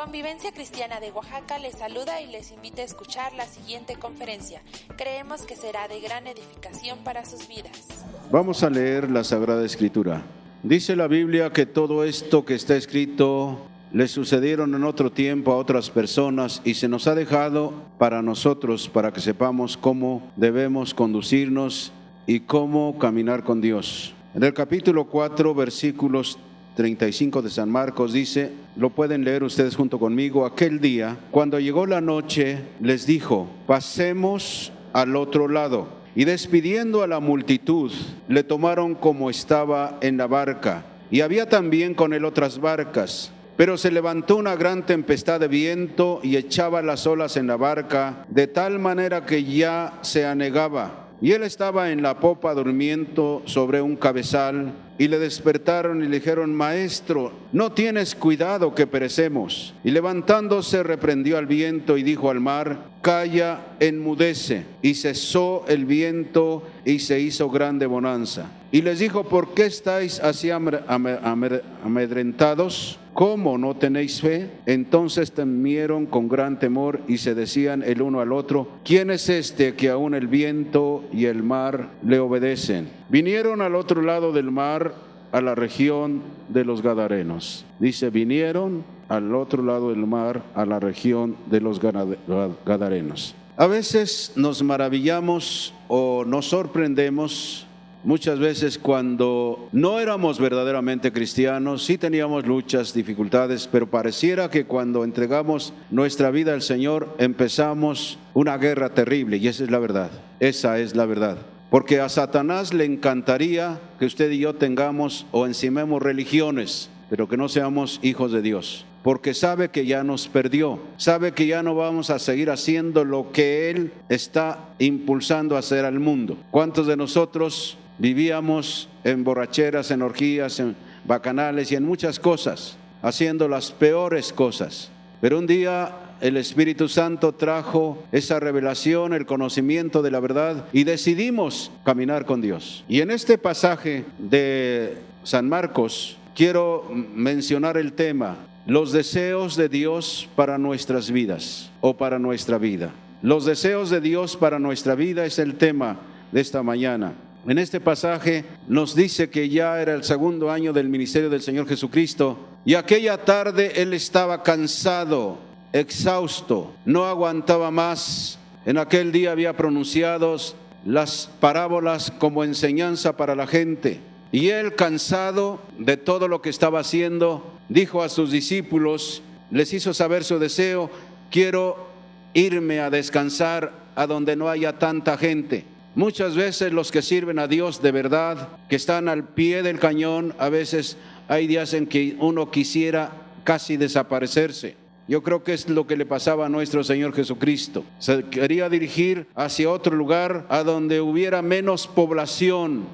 Convivencia Cristiana de Oaxaca les saluda y les invita a escuchar la siguiente conferencia. Creemos que será de gran edificación para sus vidas. Vamos a leer la Sagrada Escritura. Dice la Biblia que todo esto que está escrito le sucedieron en otro tiempo a otras personas y se nos ha dejado para nosotros, para que sepamos cómo debemos conducirnos y cómo caminar con Dios. En el capítulo 4, versículos 35 de San Marcos dice, lo pueden leer ustedes junto conmigo: aquel día, cuando llegó la noche, les dijo, pasemos al otro lado. Y despidiendo a la multitud, le tomaron como estaba en la barca. Y había también con él otras barcas. Pero se levantó una gran tempestad de viento y echaba las olas en la barca, de tal manera que ya se anegaba. Y él estaba en la popa durmiendo sobre un cabezal, y le despertaron y le dijeron, Maestro, ¿no tienes cuidado que perecemos? Y levantándose reprendió al viento y dijo al mar, calla, enmudece. Y cesó el viento y se hizo grande bonanza. Y les dijo, ¿por qué estáis así amedrentados? ¿Cómo no tenéis fe? Entonces temieron con gran temor y se decían el uno al otro, ¿quién es este que aún el viento y el mar le obedecen? Vinieron al otro lado del mar, a la región de los Gadarenos. Dice, vinieron al otro lado del mar, a la región de los Gadarenos. A veces nos maravillamos o nos sorprendemos. Muchas veces cuando no éramos verdaderamente cristianos, sí teníamos luchas, dificultades, pero pareciera que cuando entregamos nuestra vida al Señor empezamos una guerra terrible, y esa es la verdad, porque a Satanás le encantaría que usted y yo tengamos o encimemos religiones, pero que no seamos hijos de Dios, porque sabe que ya nos perdió, sabe que ya no vamos a seguir haciendo lo que Él está impulsando a hacer al mundo. ¿Cuántos de nosotros vivíamos en borracheras, en orgías, en bacanales y en muchas cosas, haciendo las peores cosas? Pero un día el Espíritu Santo trajo esa revelación, el conocimiento de la verdad, y decidimos caminar con Dios. Y en este pasaje de San Marcos quiero mencionar el tema, los deseos de Dios para nuestras vidas o para nuestra vida. Los deseos de Dios para nuestra vida es el tema de esta mañana. En este pasaje nos dice que ya era el segundo año del ministerio del Señor Jesucristo y aquella tarde Él estaba cansado, exhausto, no aguantaba más. En aquel día había pronunciado las parábolas como enseñanza para la gente. Y Él, cansado de todo lo que estaba haciendo, dijo a sus discípulos, les hizo saber su deseo, quiero irme a descansar a donde no haya tanta gente. Muchas veces los que sirven a Dios de verdad, que están al pie del cañón, a veces hay días en que uno quisiera casi desaparecerse. Yo creo que es lo que le pasaba a nuestro Señor Jesucristo. Se quería dirigir hacia otro lugar, a donde hubiera menos población,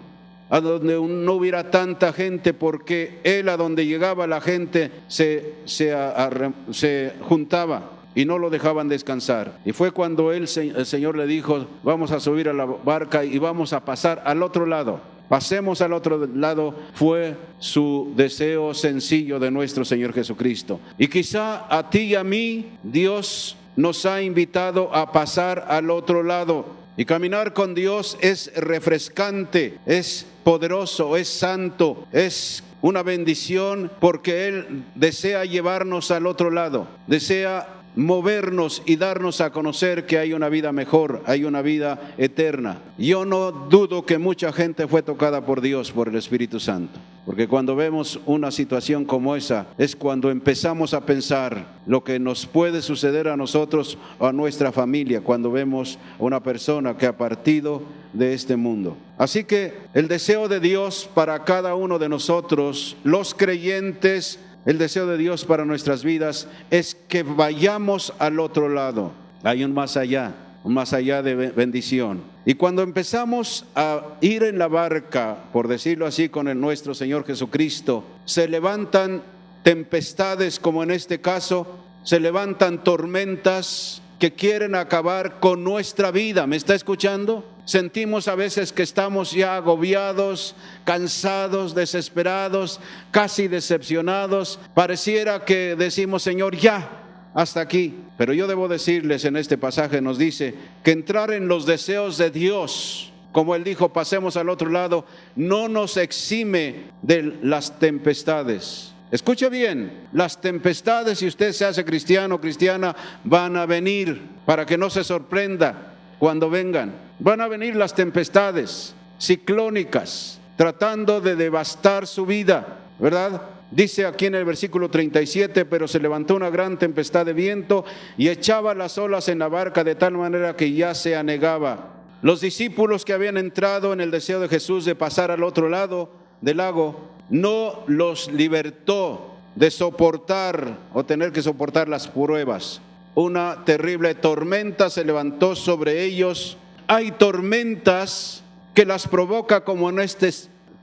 a donde no hubiera tanta gente, porque Él, a donde llegaba la gente se juntaba y no lo dejaban descansar. Y fue cuando el Señor le dijo, vamos a subir a la barca y vamos a pasar al otro lado. Pasemos al otro lado, fue su deseo sencillo de nuestro Señor Jesucristo. Y quizá a ti y a mí Dios nos ha invitado a pasar al otro lado. Y caminar con Dios es refrescante, es poderoso, es santo, es una bendición, porque Él desea llevarnos al otro lado, desea movernos y darnos a conocer que hay una vida mejor, hay una vida eterna. Yo no dudo que mucha gente fue tocada por Dios, por el Espíritu Santo, porque cuando vemos una situación como esa, es cuando empezamos a pensar lo que nos puede suceder a nosotros o a nuestra familia, cuando vemos a una persona que ha partido de este mundo. Así que el deseo de Dios para cada uno de nosotros, los creyentes, el deseo de Dios para nuestras vidas es que vayamos al otro lado. Hay un más allá de bendición. Y cuando empezamos a ir en la barca, por decirlo así, con nuestro Señor Jesucristo, se levantan tempestades, como en este caso, se levantan tormentas que quieren acabar con nuestra vida. ¿Me está escuchando? Sentimos a veces que estamos ya agobiados, cansados, desesperados, casi decepcionados. Pareciera que decimos, Señor, ya, hasta aquí. Pero yo debo decirles, en este pasaje nos dice que entrar en los deseos de Dios, como Él dijo, pasemos al otro lado, no nos exime de las tempestades. Escuche bien, las tempestades, si usted se hace cristiano o cristiana, van a venir, para que no se sorprenda cuando vengan. Van a venir las tempestades ciclónicas, tratando de devastar su vida, ¿verdad? Dice aquí en el versículo 37, pero se levantó una gran tempestad de viento y echaba las olas en la barca de tal manera que ya se anegaba. Los discípulos que habían entrado en el deseo de Jesús de pasar al otro lado del lago, no los libertó de soportar o tener que soportar las pruebas. Una terrible tormenta se levantó sobre ellos. Hay tormentas que las provoca, como en este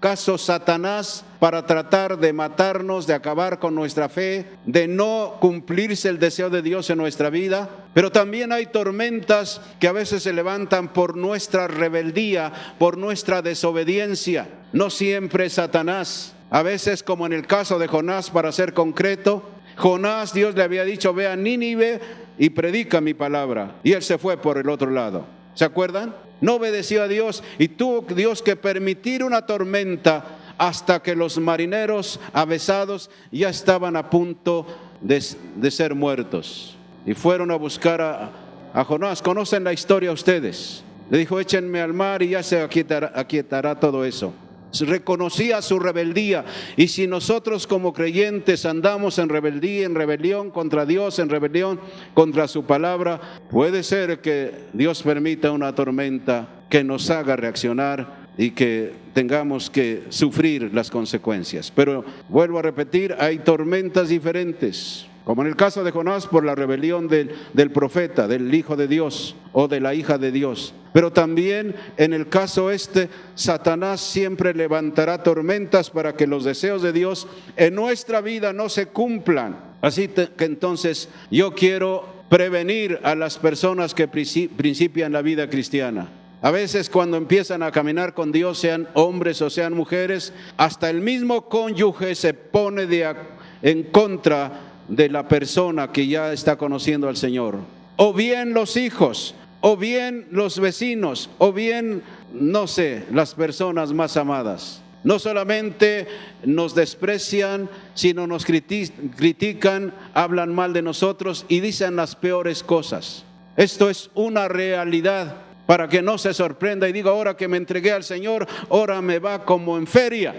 caso Satanás, para tratar de matarnos, de acabar con nuestra fe, de no cumplirse el deseo de Dios en nuestra vida. Pero también hay tormentas que a veces se levantan por nuestra rebeldía, por nuestra desobediencia. No siempre es Satanás. A veces, como en el caso de Jonás, para ser concreto, Jonás, Dios le había dicho, ve a Nínive y predica mi palabra. Y él se fue por el otro lado. ¿Se acuerdan? No obedeció a Dios y tuvo Dios que permitir una tormenta hasta que los marineros avesados ya estaban a punto de ser muertos. Y fueron a buscar a Jonás. ¿Conocen la historia ustedes? Le dijo, échenme al mar y ya se aquietará todo eso. Reconocía su rebeldía. Y si nosotros como creyentes andamos en rebeldía, en rebelión contra Dios, en rebelión contra su palabra, puede ser que Dios permita una tormenta que nos haga reaccionar y que tengamos que sufrir las consecuencias. Pero vuelvo a repetir, hay tormentas diferentes, como en el caso de Jonás por la rebelión del profeta, del hijo de Dios o de la hija de Dios. Pero también en el caso Satanás siempre levantará tormentas para que los deseos de Dios en nuestra vida no se cumplan. Así que entonces yo quiero prevenir a las personas que principian la vida cristiana. A veces cuando empiezan a caminar con Dios, sean hombres o sean mujeres, hasta el mismo cónyuge se pone en contra de la persona que ya está conociendo al Señor. O bien los hijos, o bien los vecinos, o bien, no sé, las personas más amadas. No solamente nos desprecian, sino nos critican, hablan mal de nosotros y dicen las peores cosas. Esto es una realidad. Para que no se sorprenda y diga, ahora que me entregué al Señor, ahora me va como en feria.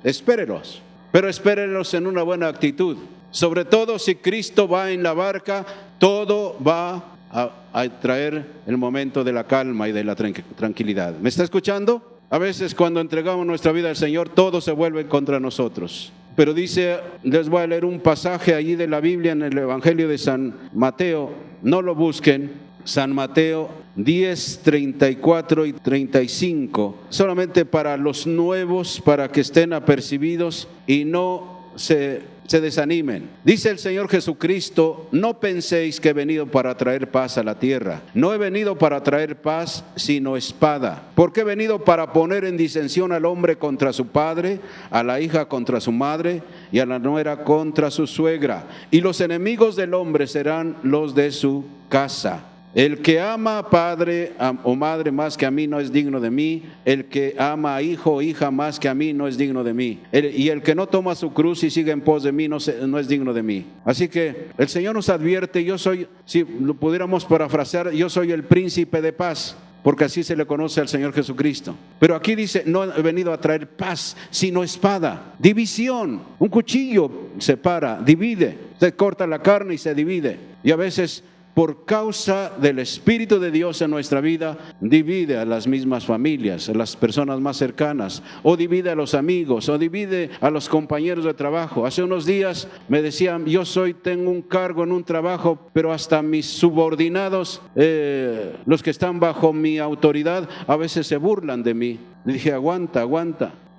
Espérelos, pero espérelos en una buena actitud. Sobre todo si Cristo va en la barca, todo va a traer el momento de la calma y de la tranquilidad. ¿Me está escuchando? A veces cuando entregamos nuestra vida al Señor, todo se vuelve contra nosotros. Pero dice, les voy a leer un pasaje allí de la Biblia en el Evangelio de San Mateo. No lo busquen. San Mateo 10, 34 y 35, solamente para los nuevos, para que estén apercibidos y no se desanimen. Dice el Señor Jesucristo, no penséis que he venido para traer paz a la tierra. No he venido para traer paz, sino espada. Porque he venido para poner en disensión al hombre contra su padre, a la hija contra su madre y a la nuera contra su suegra. Y los enemigos del hombre serán los de su casa. El que ama a padre o madre más que a mí no es digno de mí. El que ama a hijo o hija más que a mí no es digno de mí. Y el que no toma su cruz y sigue en pos de mí no es digno de mí. Así que el Señor nos advierte, yo soy, si lo pudiéramos parafrasear, yo soy el príncipe de paz, porque así se le conoce al Señor Jesucristo. Pero aquí dice, no he venido a traer paz, sino espada, división. Un cuchillo separa, divide, se corta la carne y se divide. Y a veces, por causa del Espíritu de Dios en nuestra vida, divide a las mismas familias, a las personas más cercanas, o divide a los amigos, o divide a los compañeros de trabajo. Hace unos días me decían, tengo un cargo en un trabajo, pero hasta mis subordinados, los que están bajo mi autoridad, a veces se burlan de mí. Le dije, aguanta,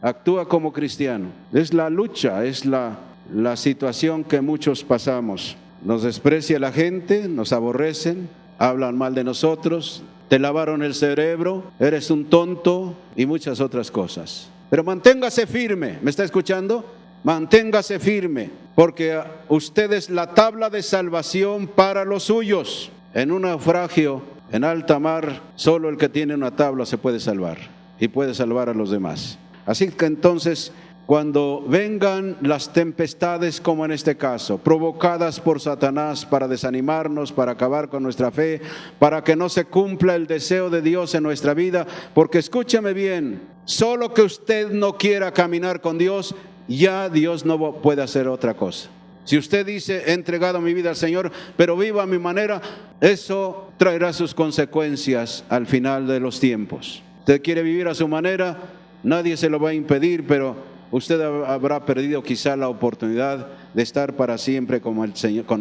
actúa como cristiano. Es la lucha, es la situación que muchos pasamos. Nos desprecia la gente, nos aborrecen, hablan mal de nosotros, te lavaron el cerebro, eres un tonto y muchas otras cosas. Pero manténgase firme, ¿me está escuchando? Manténgase firme, porque usted es la tabla de salvación para los suyos. En un naufragio, en alta mar, solo el que tiene una tabla se puede salvar y puede salvar a los demás. Así que entonces, cuando vengan las tempestades, como en este caso, provocadas por Satanás para desanimarnos, para acabar con nuestra fe, para que no se cumpla el deseo de Dios en nuestra vida, porque escúcheme bien, solo que usted no quiera caminar con Dios, ya Dios no puede hacer otra cosa. Si usted dice, he entregado mi vida al Señor, pero viva a mi manera, eso traerá sus consecuencias al final de los tiempos. Usted quiere vivir a su manera, nadie se lo va a impedir, pero usted habrá perdido quizá la oportunidad de estar para siempre con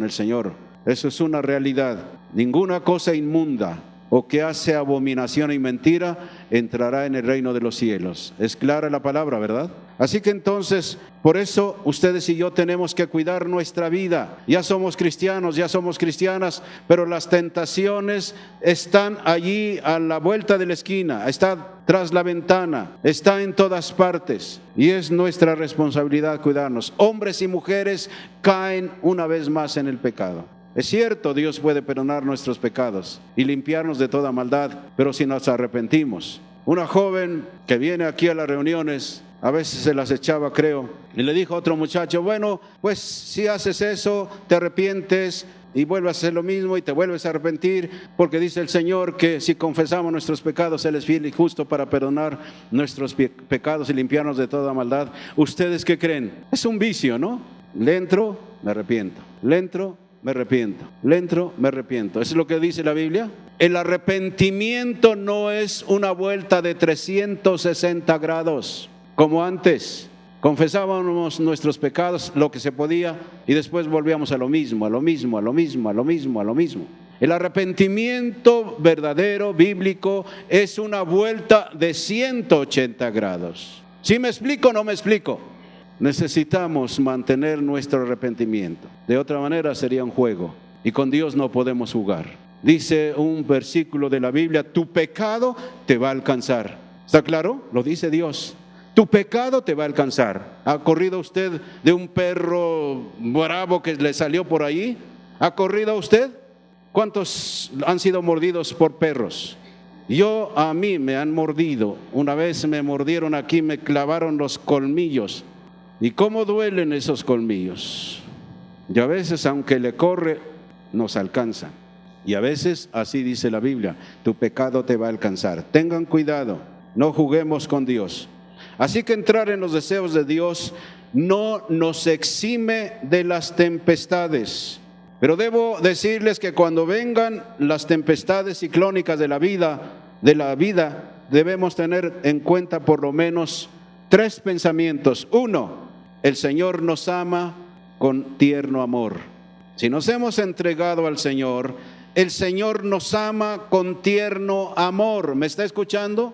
el Señor. Eso es una realidad. Ninguna cosa inmunda o que hace abominación y mentira entrará en el reino de los cielos. Es clara la palabra, ¿verdad? Así que entonces, por eso ustedes y yo tenemos que cuidar nuestra vida. Ya somos cristianos, ya somos cristianas, pero las tentaciones están allí a la vuelta de la esquina, está tras la ventana, está en todas partes, y es nuestra responsabilidad cuidarnos. Hombres y mujeres caen una vez más en el pecado. Es cierto, Dios puede perdonar nuestros pecados y limpiarnos de toda maldad, pero si nos arrepentimos. Una joven que viene aquí a las reuniones, a veces se las echaba, creo, y le dijo a otro muchacho, bueno, pues si haces eso, te arrepientes y vuelves a hacer lo mismo y te vuelves a arrepentir, porque dice el Señor que si confesamos nuestros pecados, Él es fiel y justo para perdonar nuestros pecados y limpiarnos de toda maldad. ¿Ustedes qué creen? Es un vicio, ¿no? Le entro, me arrepiento. Le entro, me arrepiento. Le entro, me arrepiento. ¿Eso es lo que dice la Biblia? El arrepentimiento no es una vuelta de 360 grados, como antes. Confesábamos nuestros pecados, lo que se podía, y después volvíamos a lo mismo, a lo mismo, a lo mismo, a lo mismo, a lo mismo. El arrepentimiento verdadero, bíblico, es una vuelta de 180 grados. ¿Sí me explico o no me explico? Necesitamos mantener nuestro arrepentimiento. De otra manera sería un juego, y con Dios no podemos jugar. Dice un versículo de la Biblia, tu pecado te va a alcanzar. ¿Está claro? Lo dice Dios. Tu pecado te va a alcanzar. ¿Ha corrido usted de un perro bravo que le salió por ahí? ¿Ha corrido usted? ¿Cuántos han sido mordidos por perros? A mí me han mordido. Una vez me mordieron aquí, me clavaron los colmillos. ¿Y cómo duelen esos colmillos? Y a veces, aunque le corre, nos alcanza. Y a veces, así dice la Biblia, tu pecado te va a alcanzar. Tengan cuidado, no juguemos con Dios. Así que entrar en los deseos de Dios no nos exime de las tempestades. Pero debo decirles que cuando vengan las tempestades ciclónicas de la vida, debemos tener en cuenta por lo menos 3 pensamientos. 1, el Señor nos ama con tierno amor. Si nos hemos entregado al Señor, el Señor nos ama con tierno amor. ¿Me está escuchando?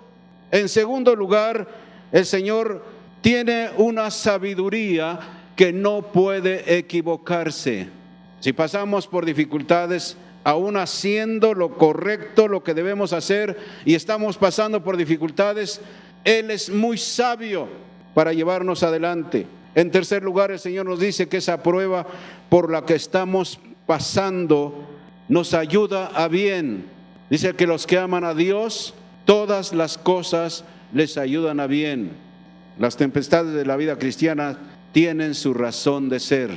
En segundo lugar, el Señor tiene una sabiduría que no puede equivocarse. Si pasamos por dificultades, aún haciendo lo correcto, lo que debemos hacer, y estamos pasando por dificultades, Él es muy sabio para llevarnos adelante. En tercer lugar, el Señor nos dice que esa prueba por la que estamos pasando nos ayuda a bien. Dice que los que aman a Dios, todas las cosas les ayudan a bien. Las tempestades de la vida cristiana tienen su razón de ser.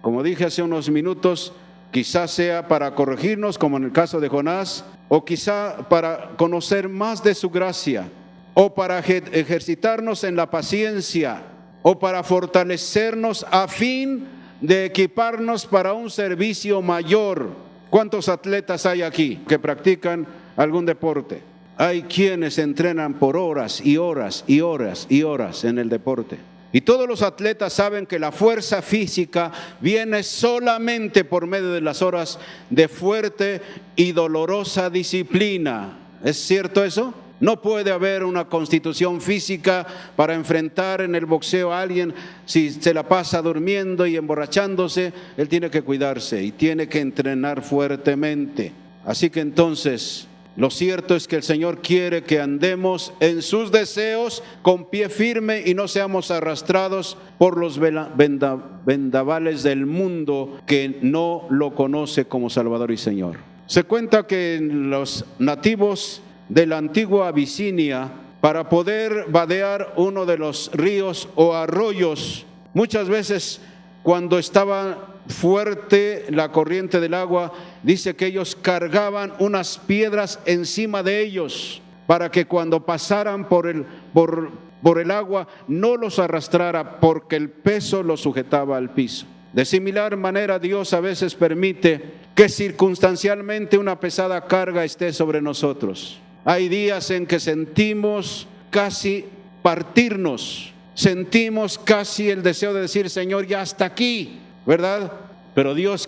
Como dije hace unos minutos, quizás sea para corregirnos, como en el caso de Jonás, o quizá para conocer más de su gracia, o para ejercitarnos en la paciencia, o para fortalecernos a fin de equiparnos para un servicio mayor. ¿Cuántos atletas hay aquí que practican algún deporte? Hay quienes entrenan por horas y horas y horas y horas en el deporte. Y todos los atletas saben que la fuerza física viene solamente por medio de las horas de fuerte y dolorosa disciplina. ¿Es cierto eso? No puede haber una constitución física para enfrentar en el boxeo a alguien si se la pasa durmiendo y emborrachándose. Él tiene que cuidarse y tiene que entrenar fuertemente. Así que entonces Lo cierto es que el Señor quiere que andemos en sus deseos con pie firme y no seamos arrastrados por los vendavales del mundo que no lo conoce como Salvador y Señor. Se cuenta que los nativos de la antigua Abisinia, para poder vadear uno de los ríos o arroyos, muchas veces cuando estaba fuerte la corriente del agua, dice que ellos cargaban unas piedras encima de ellos para que cuando pasaran por el agua no los arrastrara, porque el peso los sujetaba al piso. De similar manera, Dios a veces permite que circunstancialmente una pesada carga esté sobre nosotros. Hay días en que sentimos casi partirnos, sentimos casi el deseo de decir: Señor, ya hasta aquí, ¿verdad? Pero Dios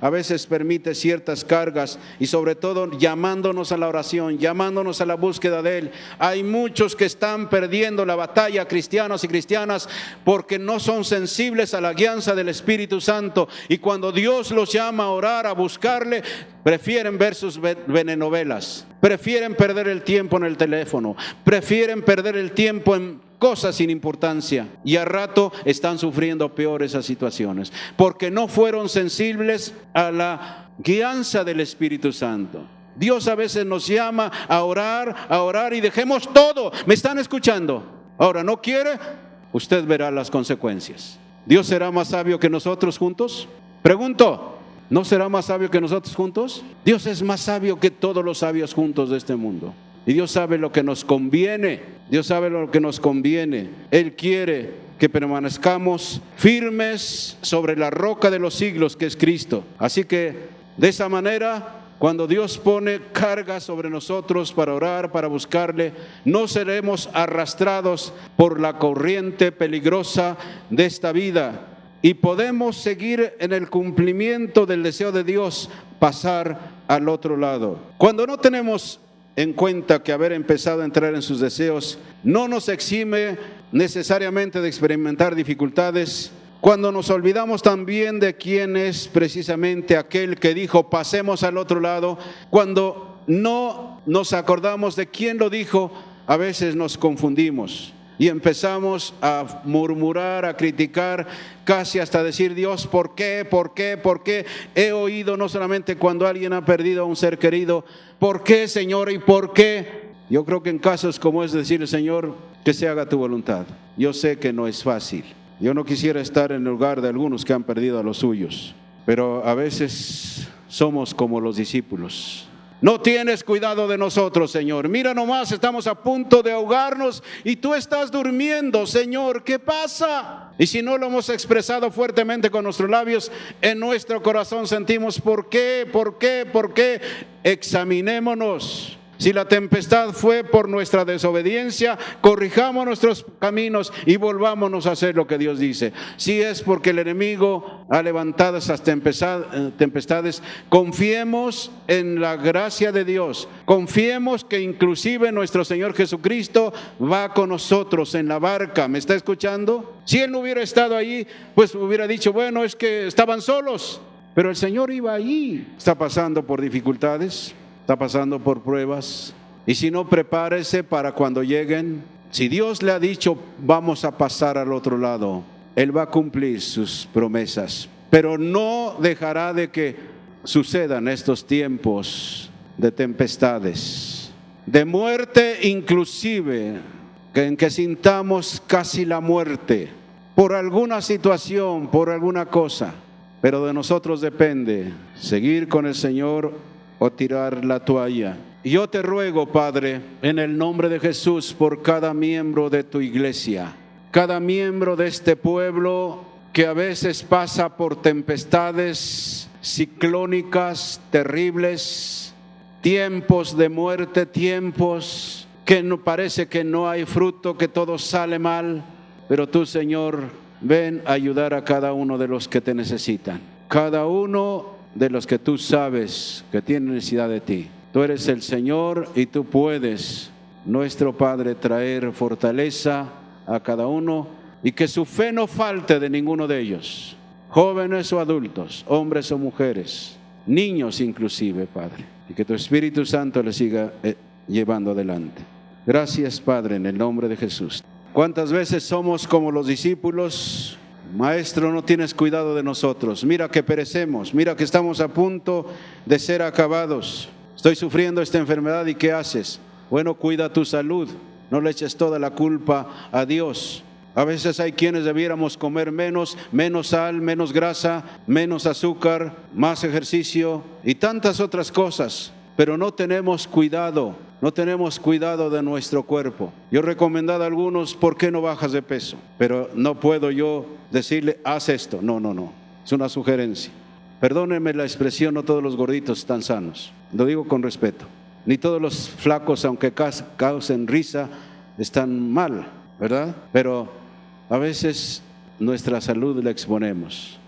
a veces permite ciertas cargas, y sobre todo llamándonos a la oración, llamándonos a la búsqueda de Él. Hay muchos que están perdiendo la batalla, cristianos y cristianas, porque no son sensibles a la guianza del Espíritu Santo, y cuando Dios los llama a orar, a buscarle, prefieren ver sus venenovelas, prefieren perder el tiempo en el teléfono, prefieren perder el tiempo en cosas sin importancia, y a rato están sufriendo peor esas situaciones, porque no fueron sensibles a la guianza del Espíritu Santo. Dios a veces nos llama a orar y dejemos todo. ¿Me están escuchando? Ahora, ¿no quiere? Usted verá las consecuencias. ¿Dios será más sabio que nosotros juntos? Pregunto, ¿no será más sabio que nosotros juntos? Dios es más sabio que todos los sabios juntos de este mundo. Y Dios sabe lo que nos conviene. Dios sabe lo que nos conviene. Él quiere que permanezcamos firmes sobre la roca de los siglos, que es Cristo. Así que de esa manera, cuando Dios pone carga sobre nosotros para orar, para buscarle, no seremos arrastrados por la corriente peligrosa de esta vida, y podemos seguir en el cumplimiento del deseo de Dios, pasar al otro lado. Cuando no tenemos en cuenta que haber empezado a entrar en sus deseos no nos exime necesariamente de experimentar dificultades, cuando nos olvidamos también de quién es precisamente aquel que dijo: pasemos al otro lado, cuando no nos acordamos de quién lo dijo, a veces nos confundimos y empezamos a murmurar, a criticar, casi hasta decir: Dios, ¿por qué? ¿Por qué? ¿Por qué? He oído no solamente cuando alguien ha perdido a un ser querido: ¿por qué, Señor? ¿Y por qué? Yo creo que en casos como es decir: Señor, que se haga tu voluntad. Yo sé que no es fácil. Yo no quisiera estar en el lugar de algunos que han perdido a los suyos, pero a veces somos como los discípulos. No tienes cuidado de nosotros, Señor. Mira nomás, estamos a punto de ahogarnos y tú estás durmiendo, Señor. ¿Qué pasa? Y si no lo hemos expresado fuertemente con nuestros labios, en nuestro corazón sentimos: ¿por qué? ¿Por qué? ¿Por qué? Examinémonos. Si la tempestad fue por nuestra desobediencia, corrijamos nuestros caminos y volvámonos a hacer lo que Dios dice. Si es porque el enemigo ha levantado esas tempestades, confiemos en la gracia de Dios. Confiemos que inclusive nuestro Señor Jesucristo va con nosotros en la barca. ¿Me está escuchando? Si Él no hubiera estado ahí, pues hubiera dicho: bueno, es que estaban solos. Pero el Señor iba ahí. Está pasando por dificultades, está pasando por pruebas, y si no, prepárese para cuando lleguen. Si Dios le ha dicho: vamos a pasar al otro lado, Él va a cumplir sus promesas, pero no dejará de que sucedan estos tiempos de tempestades, de muerte inclusive, en que sintamos casi la muerte por alguna situación, por alguna cosa. Pero de nosotros depende seguir con el Señor o tirar la toalla. Y yo te ruego, Padre, en el nombre de Jesús, por cada miembro de tu iglesia, cada miembro de este pueblo que a veces pasa por tempestades ciclónicas terribles, tiempos de muerte, tiempos que no parece que no hay fruto, que todo sale mal. Pero tú, Señor, ven a ayudar a cada uno de los que te necesitan, cada uno de los que tú sabes que tienen necesidad de ti. Tú eres el Señor y tú puedes, nuestro Padre, traer fortaleza a cada uno, y que su fe no falte de ninguno de ellos, jóvenes o adultos, hombres o mujeres, niños inclusive, Padre. y que tu Espíritu Santo le siga llevando adelante. Gracias, Padre, en el nombre de Jesús. ¿Cuántas veces somos como los discípulos? Maestro, no tienes cuidado de nosotros. Mira que perecemos, mira que estamos a punto de ser acabados. Estoy sufriendo esta enfermedad, ¿y qué haces? Bueno, cuida tu salud, no le eches toda la culpa a Dios. A veces hay quienes debiéramos comer menos sal, menos grasa, menos azúcar, más ejercicio y tantas otras cosas, pero no tenemos cuidado de nuestro cuerpo. Yo he recomendado a algunos, ¿por qué no bajas de peso? Pero no puedo yo decirle, haz esto. No, es una sugerencia. Perdónenme la expresión, no todos los gorditos están sanos, lo digo con respeto. Ni todos los flacos, aunque causen risa, están mal, ¿verdad? Pero a veces nuestra salud la exponemos.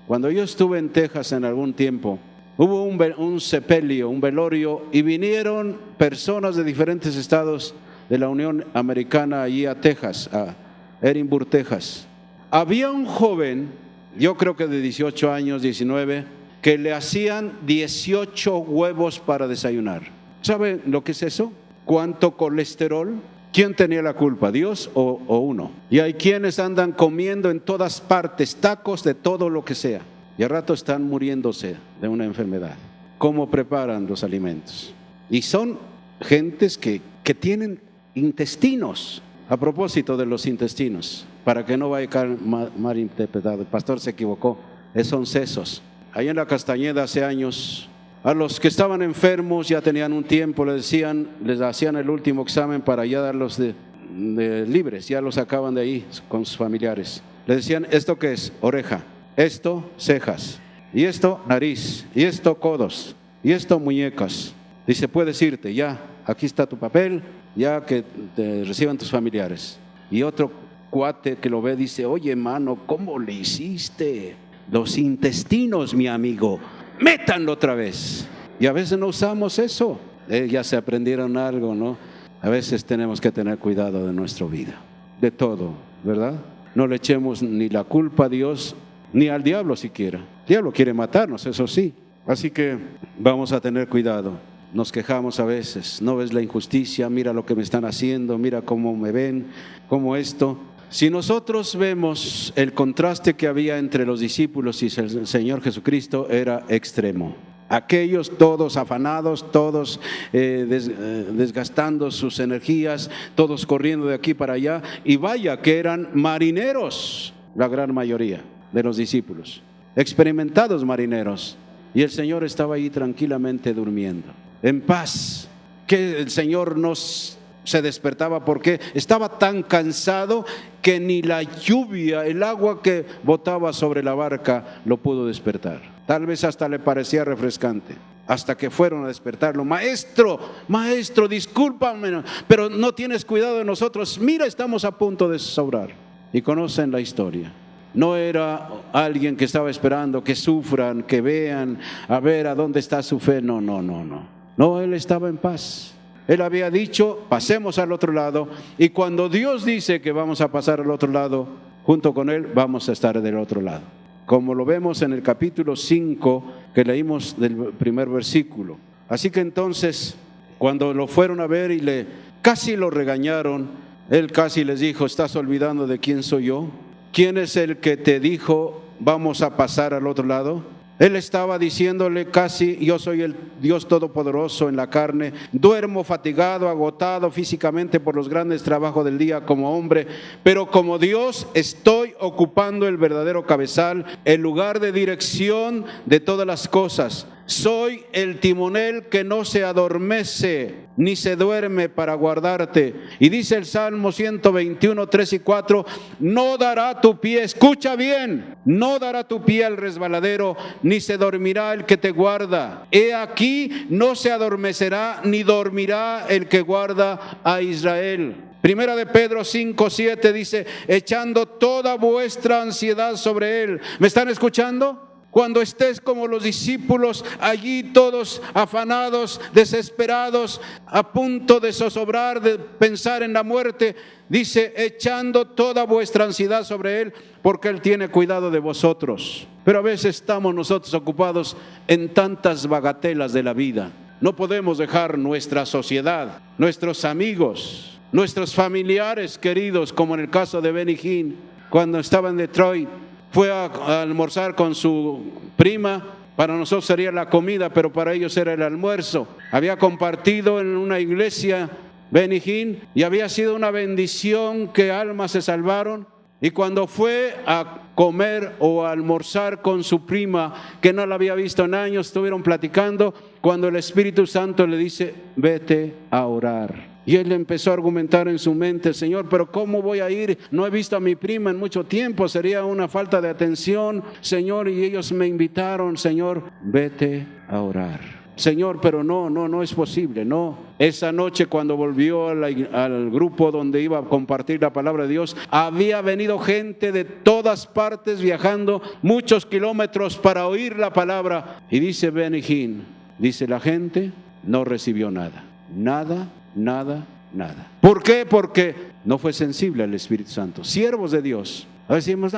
Cuando yo estuve en Texas en algún tiempo, hubo un sepelio, un velorio, y vinieron personas de diferentes estados de la Unión Americana allí a Texas, a Edinburgh, Texas. Había un joven, yo creo que de 18 años, 19, que le hacían 18 huevos para desayunar. ¿Sabe lo que es eso? ¿Cuánto colesterol? ¿Quién tenía la culpa, Dios o uno? Y hay quienes andan comiendo en todas partes, tacos de todo lo que sea, y al rato están muriéndose de una enfermedad. ¿Cómo preparan los alimentos? Y son gentes que tienen intestinos. A propósito de los intestinos, para que no vaya a caer mal interpretado, el pastor se equivocó, son sesos. Ahí en la Castañeda hace años, a los que estaban enfermos ya tenían un tiempo, les hacían el último examen para ya darlos de libres, ya los sacaban de ahí con sus familiares. Les decían, ¿esto qué es? Oreja, esto cejas, y esto nariz, y esto codos, y esto muñecas. Dice, puedes irte, ya, aquí está tu papel, ya que te reciban tus familiares. Y otro cuate que lo ve dice, oye hermano, ¿cómo le hiciste? Los intestinos, mi amigo, métanlo otra vez. Y a veces no usamos eso. Ya se aprendieron algo, ¿no? A veces tenemos que tener cuidado de nuestra vida, de todo, ¿verdad? No le echemos ni la culpa a Dios ni al diablo siquiera. El diablo quiere matarnos, eso sí. Así que vamos a tener cuidado. Nos quejamos a veces, no ves la injusticia, mira lo que me están haciendo, mira cómo me ven, cómo esto. Si nosotros vemos el contraste que había entre los discípulos y el Señor Jesucristo, era extremo. Aquellos todos afanados, todos desgastando sus energías, todos corriendo de aquí para allá, y vaya que eran marineros, la gran mayoría de los discípulos, experimentados marineros, y el Señor estaba ahí tranquilamente durmiendo, en paz, que el Señor se despertaba porque estaba tan cansado que ni la lluvia, el agua que botaba sobre la barca lo pudo despertar. Tal vez hasta le parecía refrescante, hasta que fueron a despertarlo. Maestro, discúlpame, pero no tienes cuidado de nosotros. Mira, estamos a punto de zozobrar. Y conocen la historia. No era alguien que estaba esperando que sufran, que vean, a ver a dónde está su fe. No, él estaba en paz. Él había dicho, pasemos al otro lado, y cuando Dios dice que vamos a pasar al otro lado, junto con Él vamos a estar del otro lado. Como lo vemos en el capítulo 5 que leímos del primer versículo. Así que entonces, cuando lo fueron a ver y casi lo regañaron, Él casi les dijo, ¿estás olvidando de quién soy yo? ¿Quién es el que te dijo, vamos a pasar al otro lado? Él estaba diciéndole casi, yo soy el Dios Todopoderoso en la carne, duermo fatigado, agotado físicamente por los grandes trabajos del día como hombre, pero como Dios estoy ocupando el verdadero cabezal, el lugar de dirección de todas las cosas. Soy el timonel que no se adormece ni se duerme para guardarte. Y dice el Salmo 121, 3 y 4, no dará tu pie, escucha bien, no dará tu pie al resbaladero, ni se dormirá el que te guarda. He aquí, no se adormecerá ni dormirá el que guarda a Israel. Primera de Pedro 5, 7 dice, echando toda vuestra ansiedad sobre Él. ¿Me están escuchando? Cuando estés como los discípulos allí todos afanados, desesperados, a punto de zozobrar, de pensar en la muerte, dice, echando toda vuestra ansiedad sobre Él, porque Él tiene cuidado de vosotros. Pero a veces estamos nosotros ocupados en tantas bagatelas de la vida. no podemos dejar nuestra sociedad, nuestros amigos, nuestros familiares queridos, como en el caso de Benny Hinn, cuando estaba en Detroit, fue a almorzar con su prima. Para nosotros sería la comida, pero para ellos era el almuerzo. Había compartido en una iglesia Benny Hinn y había sido una bendición, que almas se salvaron. Y cuando fue a comer o a almorzar con su prima, que no la había visto en años, estuvieron platicando, cuando el Espíritu Santo le dice: vete a orar. Y él empezó a argumentar en su mente: Señor, pero ¿cómo voy a ir? No he visto a mi prima en mucho tiempo, sería una falta de atención, Señor, y ellos me invitaron. Señor, vete a orar. Señor, pero no es posible, no. Esa noche, cuando volvió al grupo donde iba a compartir la palabra de Dios, había venido gente de todas partes viajando muchos kilómetros para oír la palabra. Y dice Benny Hinn, dice: la gente no recibió nada. ¿Por qué? Porque no fue sensible al Espíritu Santo. Siervos de Dios. A veces decimos: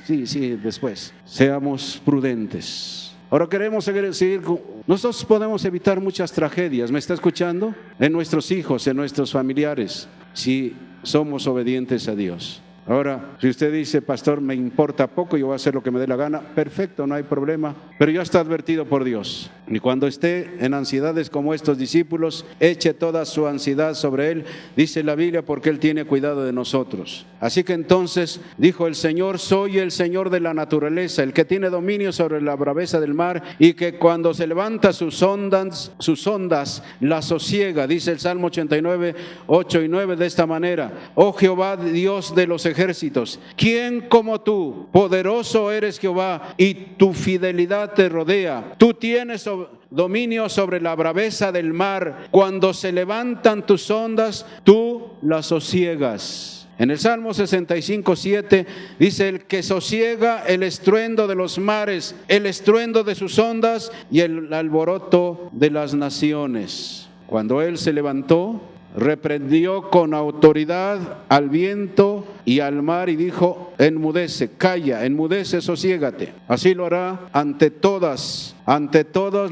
sí, después. Seamos prudentes. Ahora queremos seguir. Nosotros podemos evitar muchas tragedias, ¿me está escuchando? En nuestros hijos, en nuestros familiares, si somos obedientes a Dios. Ahora, si usted dice: pastor, me importa poco, yo voy a hacer lo que me dé la gana, perfecto, no hay problema, pero ya está advertido por Dios. Y cuando esté en ansiedades como estos discípulos, eche toda su ansiedad sobre Él, dice la Biblia, porque Él tiene cuidado de nosotros. Así que entonces dijo el Señor: soy el Señor de la naturaleza, el que tiene dominio sobre la braveza del mar, y que cuando se levanta sus ondas las sosiega. Dice el Salmo 89, 8 y 9 de esta manera: oh Jehová, Dios de los ejércitos, ¿quién como tú? Poderoso eres, Jehová, y tu fidelidad te rodea. Tú tienes dominio sobre la braveza del mar. Cuando se levantan tus ondas, tú las sosiegas. En el Salmo 65:7 dice: el que sosiega el estruendo de los mares, el estruendo de sus ondas y el alboroto de las naciones. Cuando Él se levantó, reprendió con autoridad al viento y al mar y dijo: enmudece, calla, enmudece, sosiégate. Así lo hará ante todos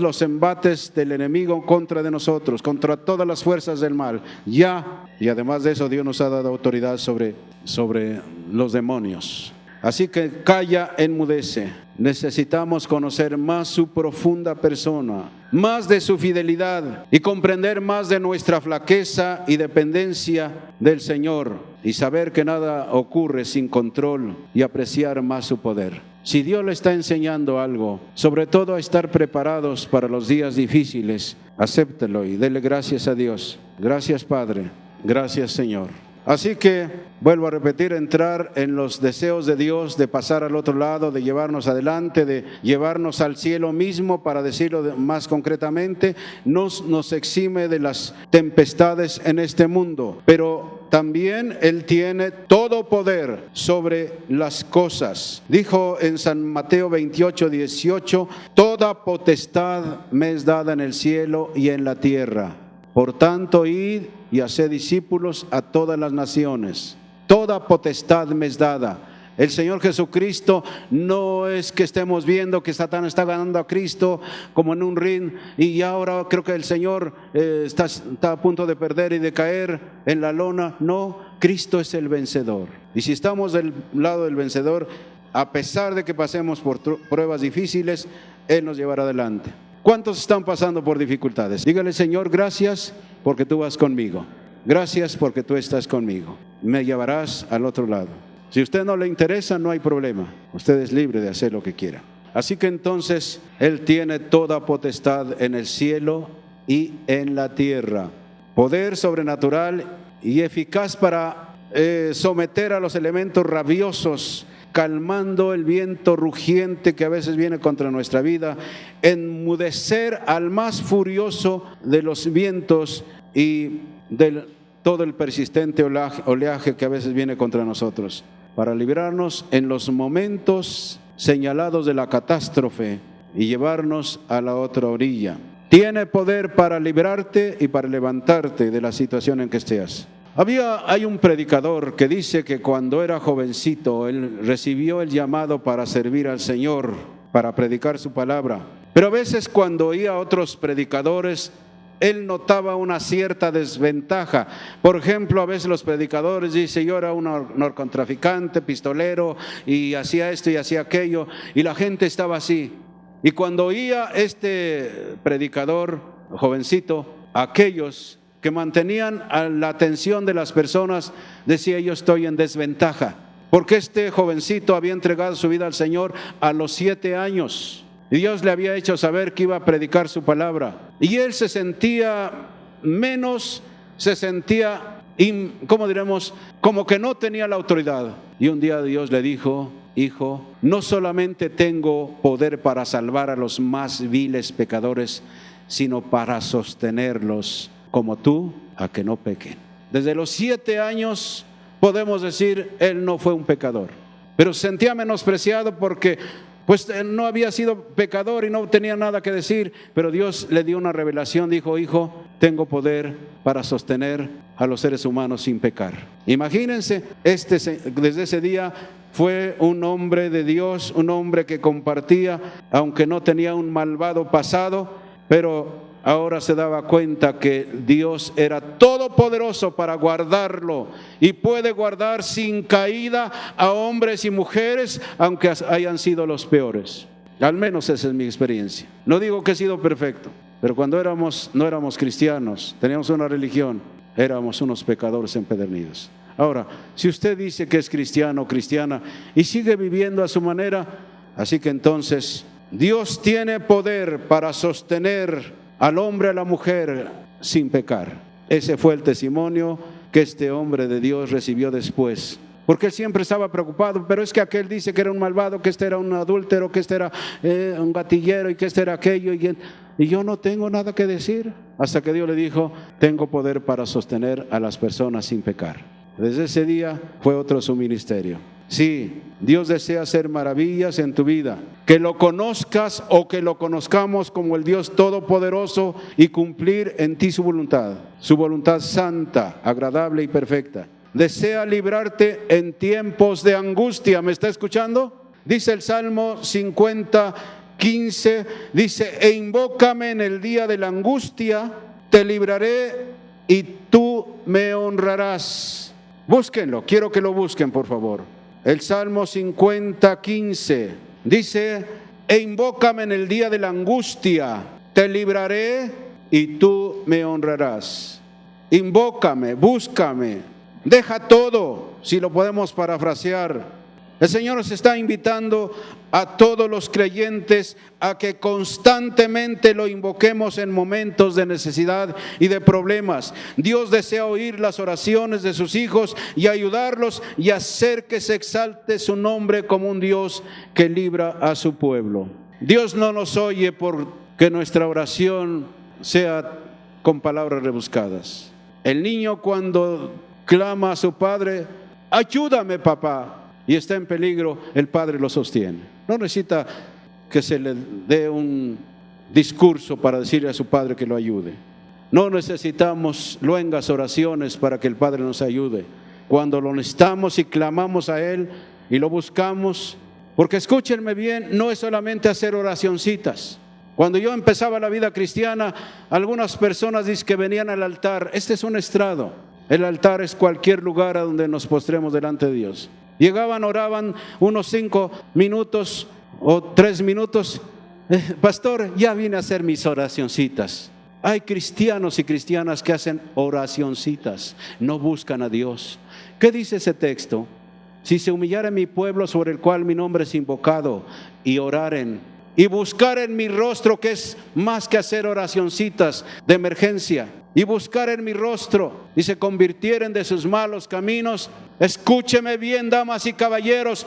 los embates del enemigo contra de nosotros, contra todas las fuerzas del mal. Ya, y además de eso, Dios nos ha dado autoridad sobre los demonios. Así que calla, enmudece. Necesitamos conocer más su profunda persona, más de su fidelidad y comprender más de nuestra flaqueza y dependencia del Señor, y saber que nada ocurre sin control, y apreciar más su poder. Si Dios le está enseñando algo, sobre todo a estar preparados para los días difíciles, acéptelo y dele gracias a Dios. Gracias, Padre. Gracias, Señor. Así que, vuelvo a repetir, entrar en los deseos de Dios, de pasar al otro lado, de llevarnos adelante, de llevarnos al cielo mismo, para decirlo más concretamente, nos exime de las tempestades en este mundo, pero también Él tiene todo poder sobre las cosas. Dijo en San Mateo 28:18: toda potestad me es dada en el cielo y en la tierra. Por tanto, id y haced discípulos a todas las naciones. Toda potestad me es dada. El Señor Jesucristo, no es que estemos viendo que Satán está ganando a Cristo como en un ring, y ahora creo que el Señor está a punto de perder y de caer en la lona. No, Cristo es el vencedor. Y si estamos del lado del vencedor, a pesar de que pasemos por pruebas difíciles, Él nos llevará adelante. ¿Cuántos están pasando por dificultades? Dígale: Señor, gracias porque tú vas conmigo. Gracias porque tú estás conmigo. Me llevarás al otro lado. Si a usted no le interesa, no hay problema. Usted es libre de hacer lo que quiera. Así que entonces Él tiene toda potestad en el cielo y en la tierra. Poder sobrenatural y eficaz para someter a los elementos rabiosos, calmando el viento rugiente que a veces viene contra nuestra vida, enmudecer al más furioso de los vientos y de todo el persistente oleaje que a veces viene contra nosotros, para librarnos en los momentos señalados de la catástrofe y llevarnos a la otra orilla. Tiene poder para librarte y para levantarte de la situación en que estés. Hay un predicador que dice que cuando era jovencito, él recibió el llamado para servir al Señor, para predicar su palabra. Pero a veces cuando oía a otros predicadores, él notaba una cierta desventaja. Por ejemplo, a veces los predicadores dicen: yo era un narcotraficante, pistolero, y hacía esto y hacía aquello, y la gente estaba así. Y cuando oía este predicador jovencito, aquellos que mantenían la atención de las personas, decía: yo estoy en desventaja, porque este jovencito había entregado su vida al Señor a los 7 años. Y Dios le había hecho saber que iba a predicar su palabra. Y él se sentía menos, se sentía, ¿cómo diremos? Como que no tenía la autoridad. Y un día Dios le dijo: hijo, no solamente tengo poder para salvar a los más viles pecadores, sino para sostenerlos como tú a que no pequen. Desde los 7 años podemos decir, él no fue un pecador, pero se sentía menospreciado porque pues no había sido pecador y no tenía nada que decir. Pero Dios le dio una revelación, dijo: hijo, tengo poder para sostener a los seres humanos sin pecar. Imagínense, desde ese día fue un hombre de Dios, un hombre que compartía, aunque no tenía un malvado pasado, pero ahora se daba cuenta que Dios era todopoderoso para guardarlo, y puede guardar sin caída a hombres y mujeres, aunque hayan sido los peores. Al menos esa es mi experiencia. No digo que he sido perfecto, pero cuando no éramos cristianos, teníamos una religión, éramos unos pecadores empedernidos. Ahora, si usted dice que es cristiano o cristiana y sigue viviendo a su manera, así que entonces Dios tiene poder para sostener al hombre, a la mujer, sin pecar. Ese fue el testimonio que este hombre de Dios recibió después, porque él siempre estaba preocupado: pero es que aquel dice que era un malvado, que este era un adúltero, que este era un gatillero, y que este era aquello, y yo no tengo nada que decir. Hasta que Dios le dijo: tengo poder para sostener a las personas sin pecar. Desde ese día fue otro su ministerio. Sí, Dios desea hacer maravillas en tu vida, que lo conozcas o que lo conozcamos como el Dios todopoderoso, y cumplir en ti su voluntad santa, agradable y perfecta. Desea librarte en tiempos de angustia. ¿Me está escuchando? Dice el Salmo 50:15, dice: e invócame en el día de la angustia, te libraré y tú me honrarás. Búsquenlo, quiero que lo busquen, por favor. El Salmo 50:15 dice: e invócame en el día de la angustia, te libraré y tú me honrarás. Invócame, búscame, deja todo, si lo podemos parafrasear. El Señor nos está invitando a todos los creyentes a que constantemente lo invoquemos en momentos de necesidad y de problemas. Dios desea oír las oraciones de sus hijos y ayudarlos, y hacer que se exalte su nombre como un Dios que libra a su pueblo. Dios no nos oye porque nuestra oración sea con palabras rebuscadas. El niño, cuando clama a su padre: ayúdame, papá, y está en peligro, el padre lo sostiene. No necesita que se le dé un discurso para decirle a su padre que lo ayude. No necesitamos luengas oraciones para que el Padre nos ayude. Cuando lo necesitamos y clamamos a Él y lo buscamos, porque escúchenme bien, no es solamente hacer oracioncitas. Cuando yo empezaba la vida cristiana, algunas personas dicen que venían al altar. Este es un estrado. El altar es cualquier lugar a donde nos postremos delante de Dios. Llegaban, oraban unos 5 minutos o 3 minutos. Pastor, ya vine a hacer mis oracioncitas. Hay cristianos y cristianas que hacen oracioncitas, no buscan a Dios. ¿Qué dice ese texto? Si se humillare mi pueblo, sobre el cual mi nombre es invocado, y oraren y buscaren mi rostro, que es más que hacer oracioncitas de emergencia, y buscar en mi rostro, y se convirtieren de sus malos caminos. Escúcheme bien, damas y caballeros,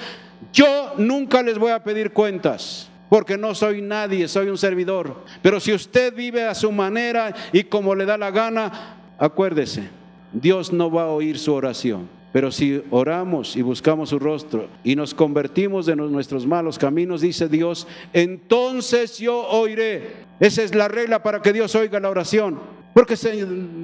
yo nunca les voy a pedir cuentas, porque no soy nadie, soy un servidor. Pero si usted vive a su manera y como le da la gana, acuérdese, Dios no va a oír su oración. Pero si oramos y buscamos su rostro y nos convertimos de nuestros malos caminos, dice Dios, entonces yo oiré. Esa es la regla para que Dios oiga la oración. Porque,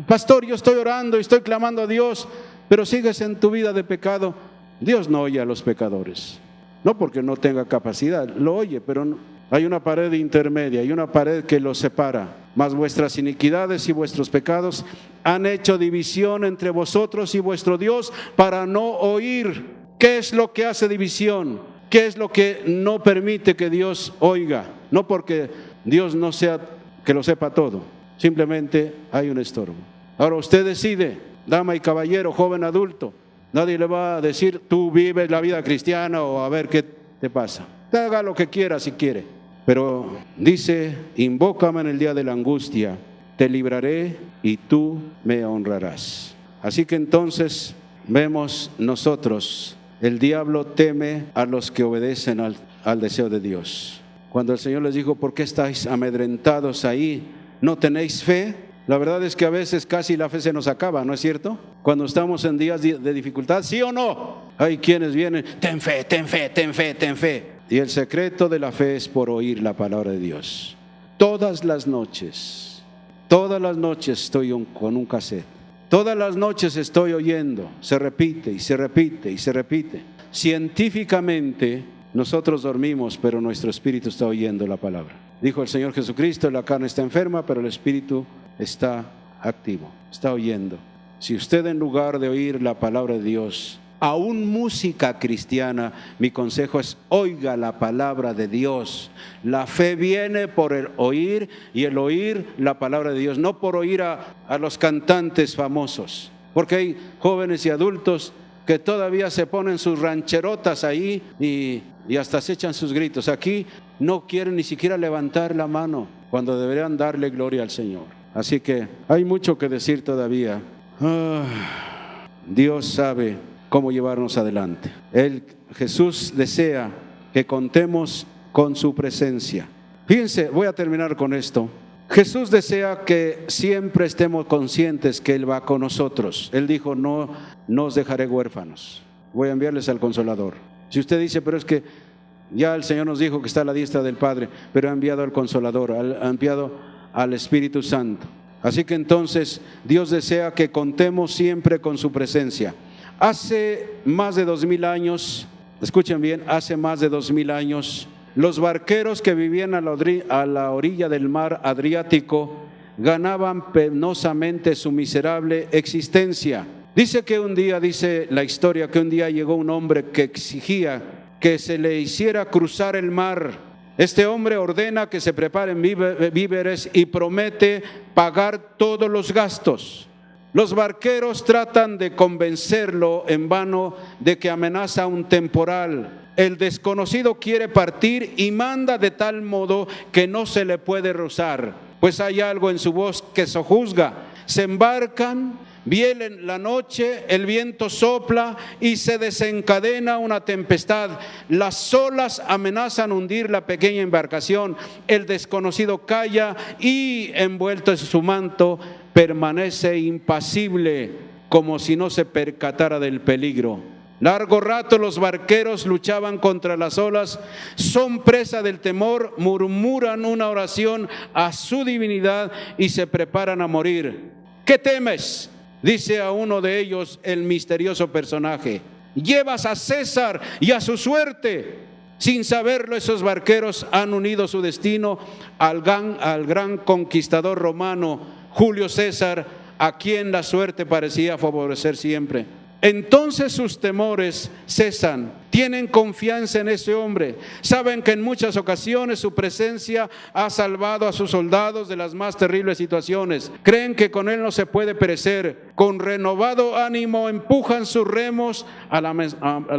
pastor, yo estoy orando y estoy clamando a Dios, pero sigues en tu vida de pecado. Dios no oye a los pecadores. No porque no tenga capacidad, lo oye, pero Hay una pared intermedia, hay una pared que los separa. Mas vuestras iniquidades y vuestros pecados han hecho división entre vosotros y vuestro Dios para no oír. ¿Qué es lo que hace división? ¿Qué es lo que no permite que Dios oiga? No porque Dios no sea que lo sepa todo, simplemente hay un estorbo. Ahora usted decide, dama y caballero, joven adulto. Nadie le va a decir, tú vives la vida cristiana o a ver qué te pasa. Haga lo que quiera si quiere. Pero dice, invócame en el día de la angustia, te libraré y tú me honrarás. Así que entonces vemos nosotros, el diablo teme a los que obedecen al deseo de Dios. Cuando el Señor les dijo, ¿por qué estáis amedrentados ahí? ¿No tenéis fe? La verdad es que a veces casi la fe se nos acaba, ¿no es cierto? Cuando estamos en días de dificultad, ¿sí o no? Hay quienes vienen, ten fe, ten fe, ten fe, ten fe. Y el secreto de la fe es por oír la palabra de Dios. Todas las noches estoy con un cassette. Todas las noches estoy oyendo, se repite y se repite y se repite. Científicamente nosotros dormimos, pero nuestro espíritu está oyendo la palabra. Dijo el Señor Jesucristo, la carne está enferma, pero el espíritu está activo, está oyendo. Si usted en lugar de oír la palabra de Dios, aún música cristiana, mi consejo es oiga la palabra de Dios. La fe viene por el oír y el oír la palabra de Dios, no por oír a los cantantes famosos, porque hay jóvenes y adultos que todavía se ponen sus rancherotas ahí y hasta se echan sus gritos. Aquí no quieren ni siquiera levantar la mano cuando deberían darle gloria al Señor. Así que hay mucho que decir todavía. Dios sabe cómo llevarnos adelante. Jesús desea que contemos con su presencia. Fíjense, voy a terminar con esto. Jesús desea que siempre estemos conscientes que Él va con nosotros. Él dijo, no os dejaré huérfanos, voy a enviarles al Consolador. Si usted dice, pero es que ya el Señor nos dijo que está a la diestra del Padre, pero ha enviado al Consolador, ha enviado al Espíritu Santo. Así que entonces Dios desea que contemos siempre con su presencia. Hace más de 2000 años, escuchen bien, hace más de 2000 años, los barqueros que vivían a la orilla del mar Adriático ganaban penosamente su miserable existencia. Dice la historia, que un día llegó un hombre que exigía que se le hiciera cruzar el mar. Este hombre ordena que se preparen víveres y promete pagar todos los gastos. Los barqueros tratan de convencerlo en vano de que amenaza un temporal. El desconocido quiere partir y manda de tal modo que no se le puede rozar, pues hay algo en su voz que sojuzga. Se embarcan, viene la noche, el viento sopla y se desencadena una tempestad. Las olas amenazan hundir la pequeña embarcación. El desconocido calla y, envuelto en su manto, permanece impasible, como si no se percatara del peligro. Largo rato los barqueros luchaban contra las olas, son presa del temor, murmuran una oración a su divinidad y se preparan a morir. ¿Qué temes?, dice a uno de ellos el misterioso personaje. Llevas a César y a su suerte. Sin saberlo, esos barqueros han unido su destino al gran conquistador romano, Julio César, a quien la suerte parecía favorecer siempre. Entonces sus temores cesan, tienen confianza en ese hombre, saben que en muchas ocasiones su presencia ha salvado a sus soldados de las más terribles situaciones, creen que con él no se puede perecer. Con renovado ánimo empujan sus remos. Al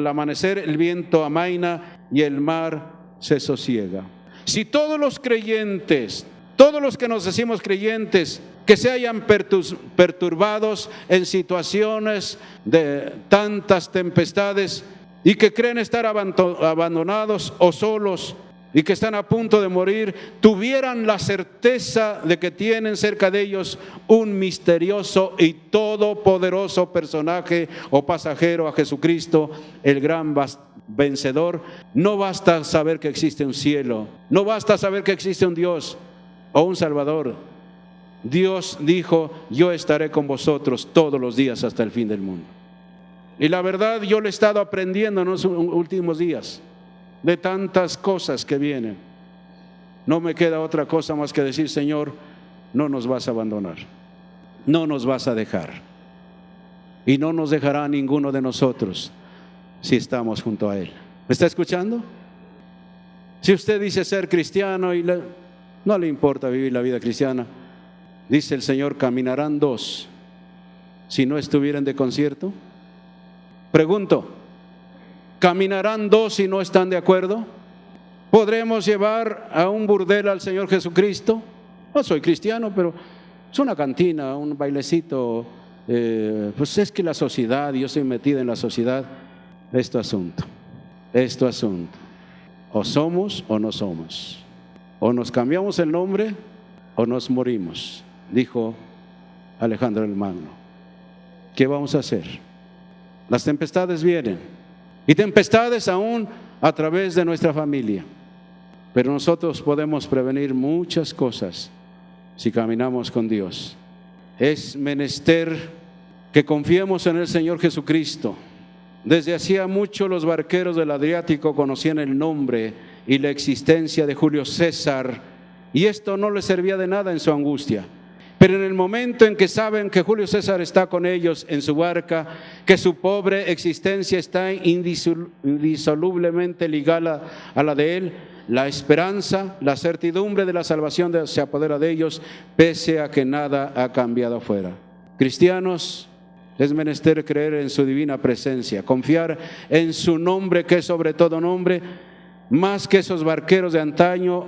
amanecer el viento amaina y el mar se sosiega. Si todos los creyentes, todos los que nos decimos creyentes, que se hayan perturbados en situaciones de tantas tempestades y que creen estar abandonados o solos y que están a punto de morir, tuvieran la certeza de que tienen cerca de ellos un misterioso y todopoderoso personaje o pasajero, a Jesucristo, el gran vencedor, no basta saber que existe un cielo, no basta saber que existe un Dios o un Salvador. Dios dijo, yo estaré con vosotros todos los días hasta el fin del mundo. Y la verdad, yo lo he estado aprendiendo en los últimos días de tantas cosas que vienen. no me queda otra cosa más que decir: Señor, no nos vas a abandonar, no nos vas a dejar, y no nos dejará ninguno de nosotros si estamos junto a Él. ¿Me está escuchando? Si usted dice ser cristiano y no le importa vivir la vida cristiana, dice el Señor: caminarán dos si no estuvieran de concierto. Pregunto, ¿caminarán dos si no están de acuerdo? ¿Podremos llevar a un burdel al Señor Jesucristo? No soy cristiano, pero es una cantina, un bailecito. Pues es que la sociedad, yo estoy metida en la sociedad. Esto asunto. O somos o no somos. O nos cambiamos el nombre o nos morimos, dijo Alejandro el Magno. ¿Qué vamos a hacer? Las tempestades vienen, y tempestades aún a través de nuestra familia. Pero nosotros podemos prevenir muchas cosas si caminamos con Dios. Es menester que confiemos en el Señor Jesucristo. Desde hacía mucho los barqueros del Adriático conocían el nombre y la existencia de Julio César, y esto no les servía de nada en su angustia. Pero en el momento en que saben que Julio César está con ellos en su barca, que su pobre existencia está indisolublemente ligada a la de él, la esperanza, la certidumbre de la salvación se apodera de ellos, pese a que nada ha cambiado afuera. Cristianos, es menester creer en su divina presencia, confiar en su nombre, que es sobre todo nombre, más que esos barqueros de antaño,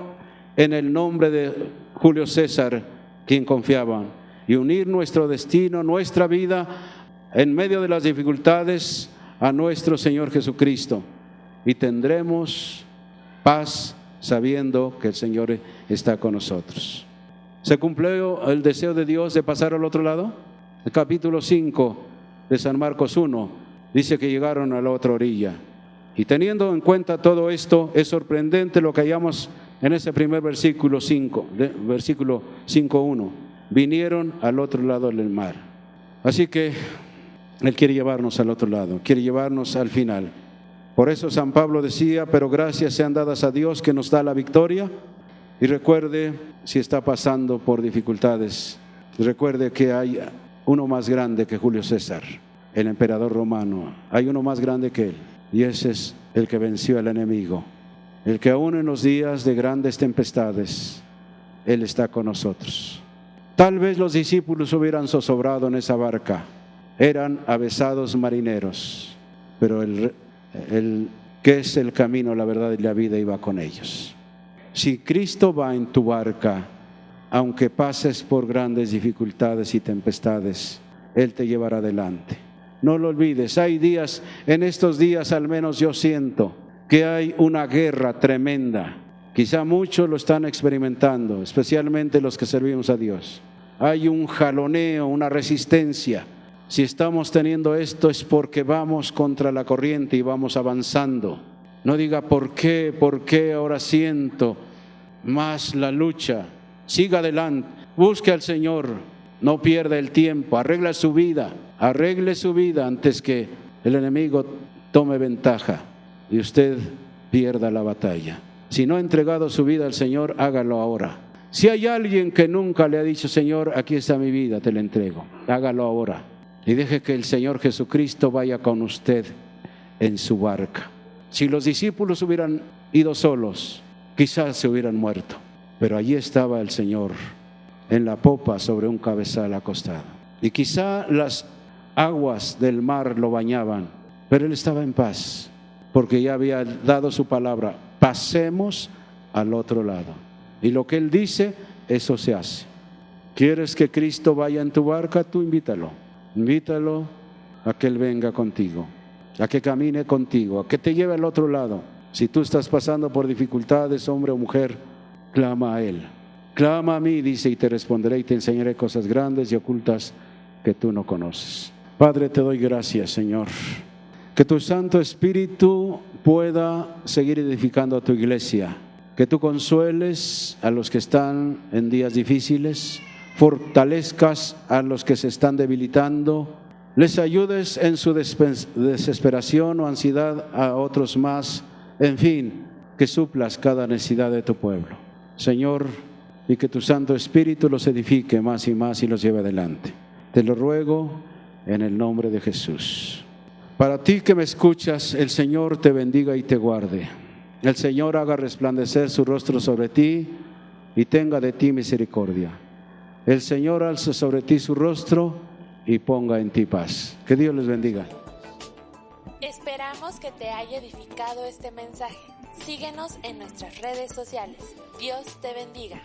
en el nombre de Julio César, quien confiaban, y unir nuestro destino, nuestra vida, en medio de las dificultades, a nuestro Señor Jesucristo, y tendremos paz sabiendo que el Señor está con nosotros. ¿Se cumplió el deseo de Dios de pasar al otro lado? El capítulo 5 de San Marcos 1 dice que llegaron a la otra orilla. Y teniendo en cuenta todo esto, es sorprendente lo que hallamos en ese primer versículo 5:1. Vinieron al otro lado del mar. Así que Él quiere llevarnos al otro lado, quiere llevarnos al final. Por eso San Pablo decía: pero gracias sean dadas a Dios que nos da la victoria. Y recuerde, si está pasando por dificultades, recuerde que hay uno más grande que Julio César, el emperador romano. Hay uno más grande que él, y ese es el que venció al enemigo, el que aún en los días de grandes tempestades, Él está con nosotros. Tal vez los discípulos hubieran zozobrado en esa barca, eran avesados marineros, pero el que es el camino, la verdad y la vida, iba con ellos. Si Cristo va en tu barca, aunque pases por grandes dificultades y tempestades, Él te llevará adelante. No lo olvides, hay días, en estos días al menos yo siento que hay una guerra tremenda. Quizá muchos lo están experimentando, especialmente los que servimos a Dios. Hay un jaloneo, una resistencia. Si estamos teniendo esto es porque vamos contra la corriente y vamos avanzando. No diga ¿por qué ahora siento más la lucha? Siga adelante, busque al Señor, no pierda el tiempo, arregle su vida antes que el enemigo tome ventaja y usted pierda la batalla. Si no ha entregado su vida al Señor, hágalo ahora. Si hay alguien que nunca le ha dicho: Señor, aquí está mi vida, te la entrego, hágalo ahora y deje que el Señor Jesucristo vaya con usted en su barca. Si los discípulos hubieran ido solos, quizás se hubieran muerto. Pero allí estaba el Señor en la popa sobre un cabezal acostado. Y quizá las aguas del mar lo bañaban, pero Él estaba en paz, porque ya había dado su palabra: pasemos al otro lado. Y lo que Él dice, eso se hace. ¿Quieres que Cristo vaya en tu barca? Tú invítalo a que Él venga contigo, a que camine contigo, a que te lleve al otro lado. Si tú estás pasando por dificultades, hombre o mujer, clama a Él. Clama a mí, dice, y te responderé y te enseñaré cosas grandes y ocultas que tú no conoces. Padre, te doy gracias, Señor, que tu Santo Espíritu pueda seguir edificando a tu iglesia, que tú consueles a los que están en días difíciles, fortalezcas a los que se están debilitando, les ayudes en su desesperación o ansiedad a otros más, en fin, que suplas cada necesidad de tu pueblo. Señor, y que tu Santo Espíritu los edifique más y más y los lleve adelante. Te lo ruego en el nombre de Jesús. Para ti que me escuchas, el Señor te bendiga y te guarde. El Señor haga resplandecer su rostro sobre ti y tenga de ti misericordia. El Señor alce sobre ti su rostro y ponga en ti paz. Que Dios les bendiga. Esperamos que te haya edificado este mensaje. Síguenos en nuestras redes sociales. Dios te bendiga.